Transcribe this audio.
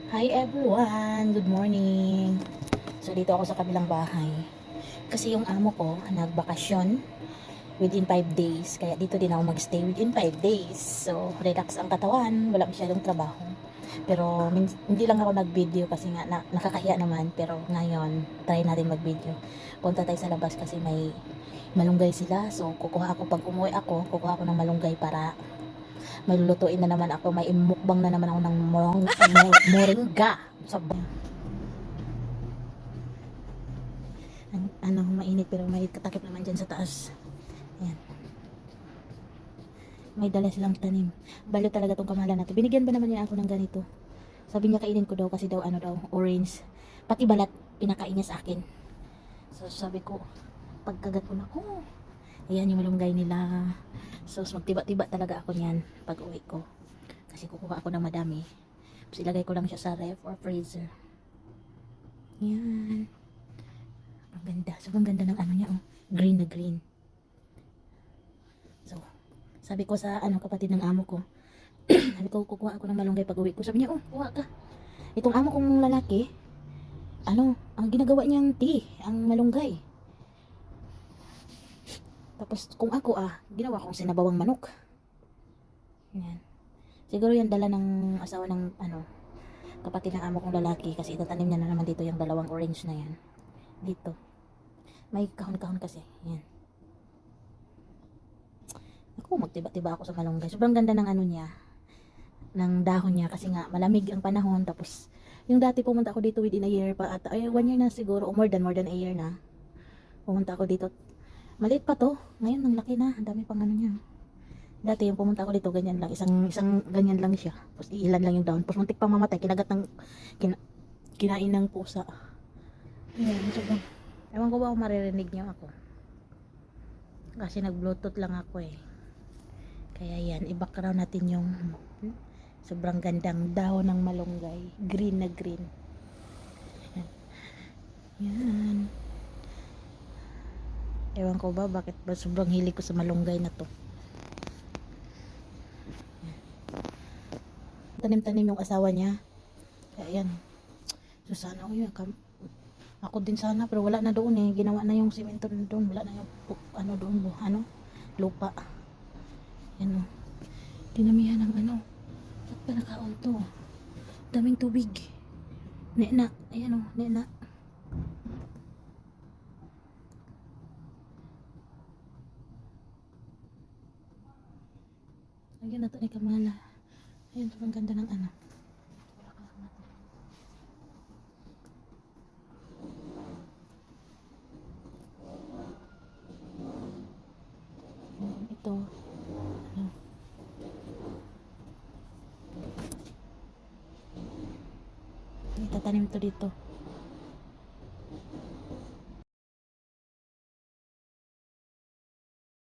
Hi everyone! Good morning! So dito ako sa kabilang bahay. Kasi yung amo ko nagbakasyon within 5 days. Kaya dito din ako magstay within 5 days. So relax ang katawan. Wala masyadong trabaho. Pero hindi lang ako nag-video kasi nga nakakahiya naman. Pero ngayon, try natin mag-video. Punta tayo sa labas kasi may malunggay sila. So kukuha ako pag umuwi ako. Kukuha ako ng malunggay para may lulutuin na naman ako, may imukbang na naman ako ng moringa. Sabi, mainit pero may katakip naman dyan sa taas. Ayan. May dala silang tanim. Balo talaga tong kamalan natin. Binigyan ba naman niya ako ng ganito? Sabi niya kainin ko daw kasi daw orange. Pati balat, pinakain niya sa akin. So sabi ko, pagkagat ko na, ayan yung malunggay nila. So magtiba-tiba talaga ako niyan pag uwi ko. Kasi kukuha ako ng madami. Tapos ilagay ko lang siya sa ref or freezer. Yan. Ang ganda. Sobrang ganda ng ano niya, green na green. So, sabi ko sa kapatid ng amo ko, sabi ko, kukuha ako ng malunggay pag uwi ko. Sabi niya, kuha ka. Itong amo kong lalaki, ang ginagawa niyang tea, ang malunggay. Tapos, kung ako, ginawa kong sinabawang manok. Yan. Siguro yan dala ng asawa ng, kapatid ng amo kong lalaki kasi itatanim niya na naman dito yung dalawang orange na yan. Dito. May kahon-kahon kasi. Yan. Ako, magtiba-tiba ako sa malunggay. Sobrang ganda ng niya. Ng dahon niya kasi nga malamig ang panahon. Tapos, yung dati pumunta ako dito within a year pa at 1 year na siguro o more than a year na. Pumunta ako dito. Maliit pa to. Ngayon, ang laki na. Ang dami pang niya. Dati yung pumunta ako dito, ganyan lang. Isang ganyan lang siya. Tapos ilan lang yung dahon. Tapos muntik pang mamatay. Kinain ng pusa. Ayan, sobrang. Ewan ko ba kung maririnig niyo ako. Kasi nag-bluetooth lang ako eh. Kaya yan, i-background natin yung sobrang gandang dahon ng malunggay. Green na green. Yan. Ewan ko ba bakit ba sobrang hilig ko sa malunggay na to. Tanim-tanim yung asawa niya. Kaya yan. So sana yun. Ako din sana pero wala na doon eh. Ginawa na yung simento doon. Wala na yung doon. Lupa. Yan o. Dinamihan ng ba't pa nakaon to? Daming tubig. Nena. Ayan o. Nena. Lagyan na to ni Kamala. Ayan, sobrang ganda ng ito. Itatanim to dito.